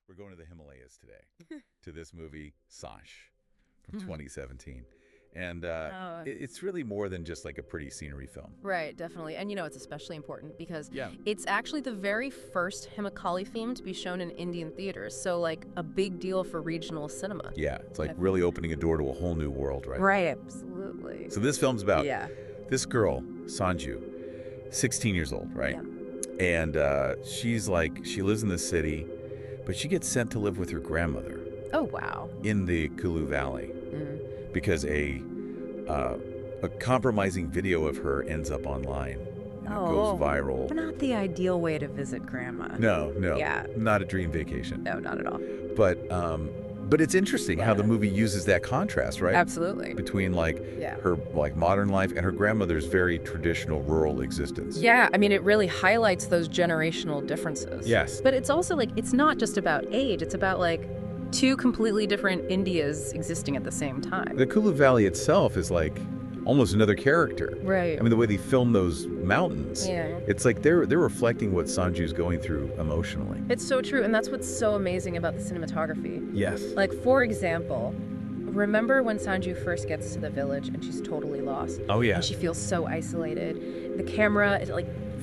We're going to the Himalayas today to this movie, Saanjh, from 2017. And it's really more than just like a pretty scenery film. Right, definitely. And it's especially important because Yeah. it's actually the very first Himachali film to be shown in Indian theaters. So, like, a big deal for regional cinema. Yeah, it's like really opening a door to a whole new world, right? Right, absolutely. So this film's about Yeah. this girl, Saanjh, 16 years old, right? Yeah. And she lives in the city, but she gets sent to live with her grandmother Oh, wow. in the Kulu Valley Mm. because a compromising video of her ends up online. And it goes viral. Not the ideal way to visit grandma. No, Yeah. not a dream vacation. No, not at all. But it's interesting how the movie uses that contrast, right? Absolutely. Between Yeah. her modern life and her grandmother's very traditional rural existence. Yeah, I mean, it really highlights those generational differences. Yes. But it's also it's not just about age, it's about two completely different Indias existing at the same time. The Kulu Valley itself is almost another character. Right. I mean, the way they film those mountains, Yeah. it's like they're reflecting what Sanju's going through emotionally. It's so true, and that's what's so amazing about the cinematography. Yes. For example, remember when Saanjh first gets to the village and she's totally lost? Oh, yeah. And she feels so isolated. The camera, it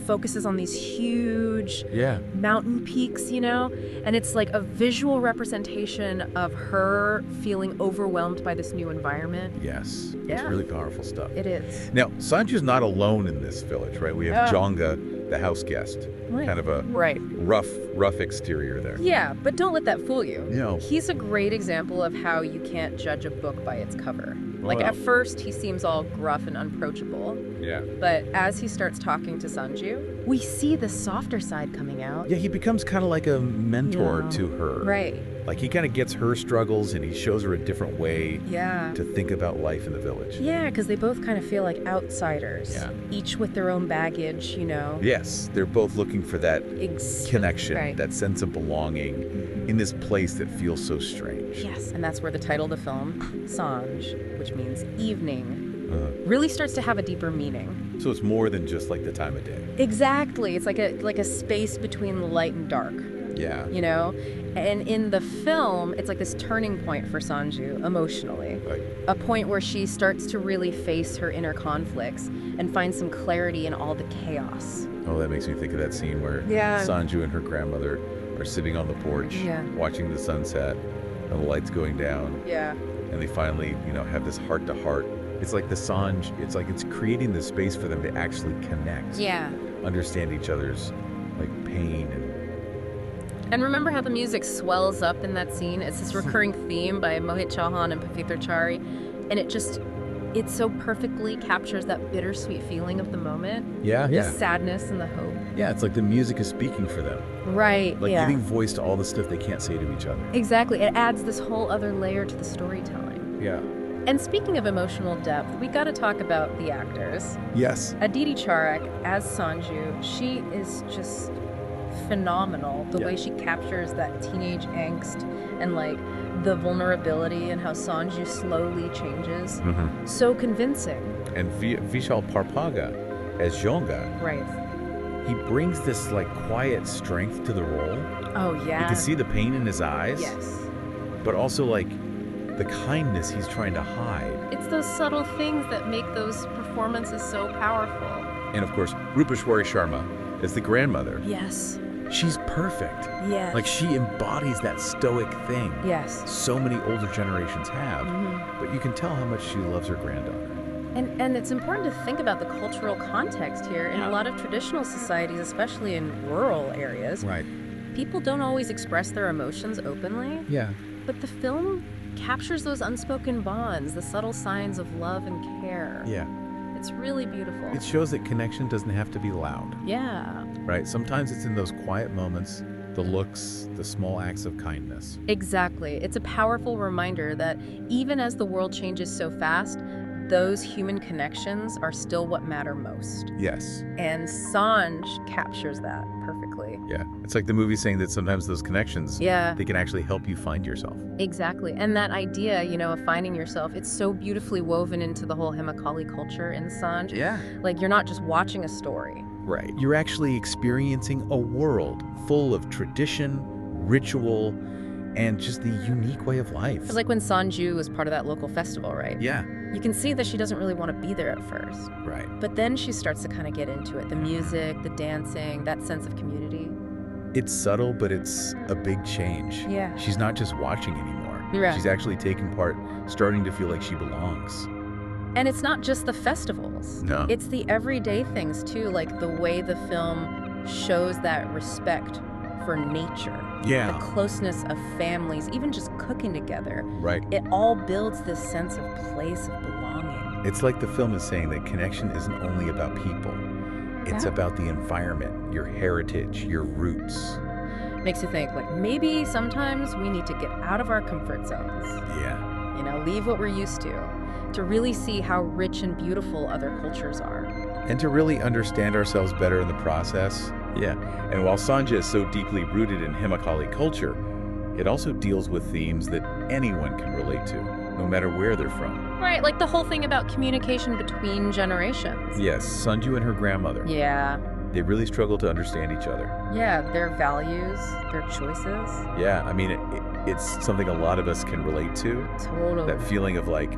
focuses on these huge mountain peaks, and it's like a visual representation of her feeling overwhelmed by this new environment. Yes. It's Yeah. really powerful stuff. It is. Now, Sanju's not alone in this village, right? We have Jonga, the house guest. Right. Kind of a Right. rough exterior there. Yeah, but don't let that fool you. No. He's a great example of how you can't judge a book by its cover. At first, he seems all gruff and unapproachable, Yeah. but as he starts talking to Saanjh, we see the softer side coming out. Yeah, he becomes kind of like a mentor Yeah. to her. Right. He kind of gets her struggles and he shows her a different way Yeah. to think about life in the village. Yeah, because they both kind of feel like outsiders. Yeah. Each with their own baggage, Yes, they're both looking for that connection, Right. that sense of belonging in this place that feels so strange. Yes, and that's where the title of the film, Saanjh, which means evening, really starts to have a deeper meaning. So it's more than just the time of day. Exactly. It's like a space between light and dark. Yeah. And in the film, it's like this turning point for Saanjh emotionally. Right. A point where she starts to really face her inner conflicts and find some clarity in all the chaos. Oh, that makes me think of that scene where Sanju and her grandmother are sitting on the porch, watching the sunset and the lights going down. Yeah. And they finally, have this heart-to-heart. It's like the Saanjh, it's creating the space for them to actually connect. Yeah. Understand each other's, pain And remember how the music swells up in that scene? It's this recurring theme by Mohit Chauhan and Pavitra Chari. And it so perfectly captures that bittersweet feeling of the moment. Yeah, the sadness and the hope. Yeah, it's like the music is speaking for them. Right, Giving voice to all the stuff they can't say to each other. Exactly. It adds this whole other layer to the storytelling. Yeah. And speaking of emotional depth, we got to talk about the actors. Yes. Aditi Charak as Saanjh, she is just phenomenal. The way she captures that teenage angst and the vulnerability and how Saanjh slowly changes. Mm-hmm. So convincing. And Vishal Parpaga as Jonga. Right. He brings this quiet strength to the role. Oh yeah. You can see the pain in his eyes. Yes. But also the kindness he's trying to hide. It's those subtle things that make those performances so powerful. And of course, Rupeshwari Sharma as the grandmother. Yes. She's perfect. Yes. She embodies that stoic thing. Yes. So many older generations have. Mm-hmm. But you can tell how much she loves her granddaughter. And it's important to think about the cultural context here. In a lot of traditional societies, especially in rural areas, Right. people don't always express their emotions openly. Yeah. But the film captures those unspoken bonds, the subtle signs of love and care. Yeah. It's really beautiful. It shows that connection doesn't have to be loud. Yeah. Right? Sometimes it's in those quiet moments, the looks, the small acts of kindness. Exactly. It's a powerful reminder that even as the world changes so fast, those human connections are still what matter most. Yes. And Saanjh captures that perfectly. Yeah. It's like the movie saying that sometimes those connections, Yeah. they can actually help you find yourself. Exactly. And that idea, of finding yourself, it's so beautifully woven into the whole Himachali culture in Saanjh. Yeah. You're not just watching a story. Right. You're actually experiencing a world full of tradition, ritual, and just the unique way of life. It's like when Saanjh was part of that local festival, right? Yeah. You can see that she doesn't really want to be there at first. Right. But then she starts to kind of get into it. The music, the dancing, that sense of community. It's subtle, but it's a big change. Yeah. She's not just watching anymore. Yeah. She's actually taking part, starting to feel like she belongs. And it's not just the festivals. No. It's the everyday things, too, like the way the film shows that respect for nature. Yeah. The closeness of families, even just cooking together. Right. It all builds this sense of place, of belonging. It's like the film is saying that connection isn't only about people. It's Yeah. about the environment, your heritage, your roots. Makes you think, like, maybe sometimes we need to get out of our comfort zones. Yeah. You know, leave what we're used to really see how rich and beautiful other cultures are. And to really understand ourselves better in the process. Yeah. And while Saanjh is so deeply rooted in Himachali culture, it also deals with themes that anyone can relate to, no matter where they're from. Right, like the whole thing about communication between generations. Yes, Saanjh and her grandmother. Yeah. They really struggle to understand each other. Yeah, their values, their choices. Yeah, I mean, it's something a lot of us can relate to. Totally. That feeling of like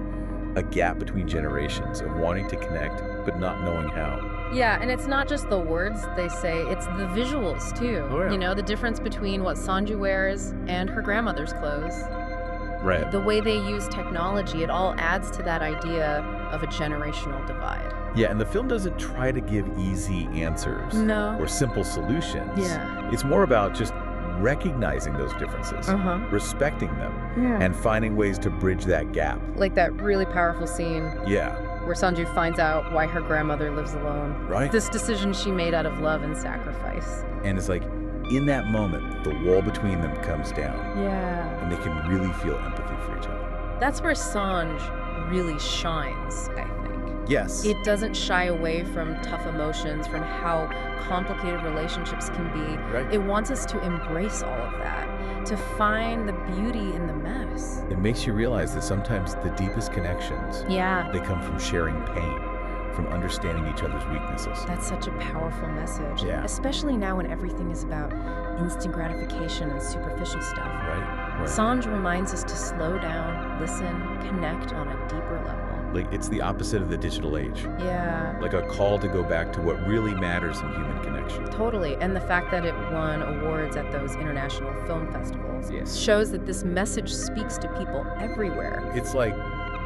a gap between generations, of wanting to connect, but not knowing how. Yeah, and it's not just the words they say, it's the visuals too. Oh, yeah. You know, the difference between what Saanjh wears and her grandmother's clothes. Right. The way they use technology, it all adds to that idea of a generational divide. Yeah, and the film doesn't try to give easy answers No. or simple solutions. Yeah. It's more about just recognizing those differences, respecting them, Yeah. and finding ways to bridge that gap. Like that really powerful scene Yeah. where Saanjh finds out why her grandmother lives alone. Right. This decision she made out of love and sacrifice. And it's like, in that moment, the wall between them comes down, Yeah. and they can really feel empathy for each other. That's where Saanjh really shines, I think. Yes. It doesn't shy away from tough emotions, from how complicated relationships can be. Right. It wants us to embrace all of that, to find the beauty in the mess. It makes you realize that sometimes the deepest connections, Yeah. they come from sharing pain, from understanding each other's weaknesses. That's such a powerful message. Yeah. Especially now when everything is about instant gratification and superficial stuff. Right. Saanjh reminds us to slow down, listen, connect on a deeper level. Like, it's the opposite of the digital age. Yeah. Like a call to go back to what really matters in human connection. Totally. And the fact that it won awards at those international film festivals Yes. shows that this message speaks to people everywhere. It's like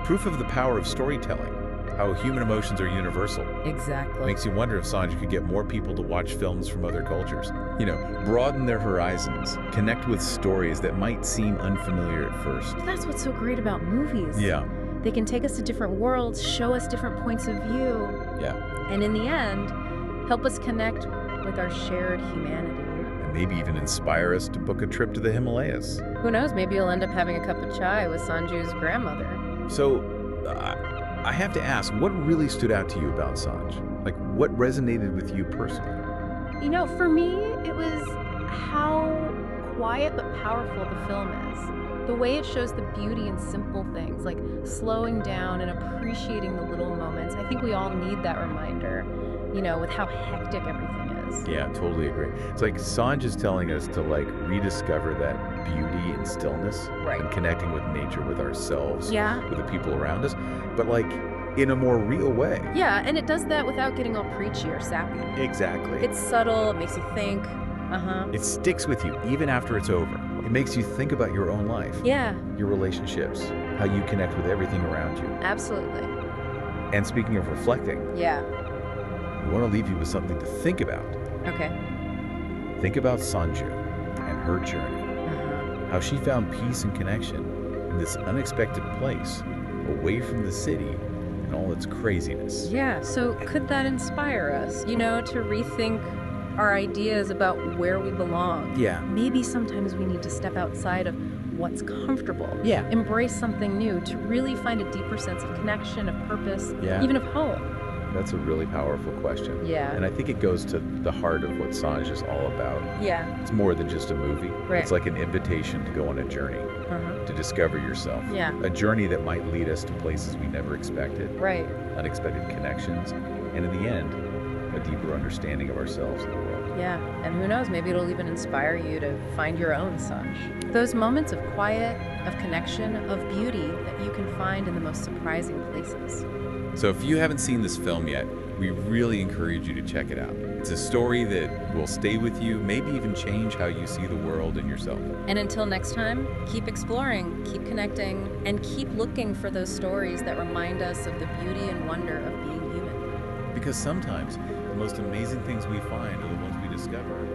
proof of the power of storytelling, how human emotions are universal. Exactly. Makes you wonder if Saanjh could get more people to watch films from other cultures. You know, broaden their horizons, connect with stories that might seem unfamiliar at first. That's what's so great about movies. Yeah. They can take us to different worlds, show us different points of view, Yeah. and in the end, help us connect with our shared humanity. And maybe even inspire us to book a trip to the Himalayas. Who knows, maybe you'll end up having a cup of chai with Sanju's grandmother. So, I have to ask, what really stood out to you about Saanjh? Like, what resonated with you personally? You know, for me, it was how quiet but powerful the film is. The way it shows the beauty in simple things, like slowing down and appreciating the little moments. I think we all need that reminder, you know, with how hectic everything is. Yeah, totally agree. It's like Saanjh is telling us to like rediscover that beauty and stillness Right. and connecting with nature, with ourselves, Yeah. with the people around us, but like in a more real way. Yeah, and it does that without getting all preachy or sappy. Exactly. It's subtle, it makes you think. It sticks with you even after it's over. It makes you think about your own life, Yeah, your relationships, how you connect with everything around you. absolutely. And speaking of reflecting, Yeah. we want to leave you with something to think about. Okay. Think about Saanjh and her journey, how she found peace and connection in this unexpected place, away from the city and all its craziness. Yeah, so could that inspire us, you know, to rethink our ideas about where we belong? Yeah. Maybe sometimes we need to step outside of what's comfortable. Yeah. Embrace something new to really find a deeper sense of connection, of purpose, Yeah. even of home. That's a really powerful question. Yeah. And I think it goes to the heart of what Saanjh is all about. Yeah. It's more than just a movie. Right. It's like an invitation to go on a journey, to discover yourself. Yeah. A journey that might lead us to places we never expected, Right. unexpected connections, and in the end, a deeper understanding of ourselves and the world. Yeah, and who knows, maybe it'll even inspire you to find your own Saanjh. Those moments of quiet, of connection, of beauty that you can find in the most surprising places. So if you haven't seen this film yet, we really encourage you to check it out. It's a story that will stay with you, maybe even change how you see the world and yourself. And until next time, keep exploring, keep connecting, and keep looking for those stories that remind us of the beauty and wonder of being human. Because sometimes the most amazing things we find are the ones we discover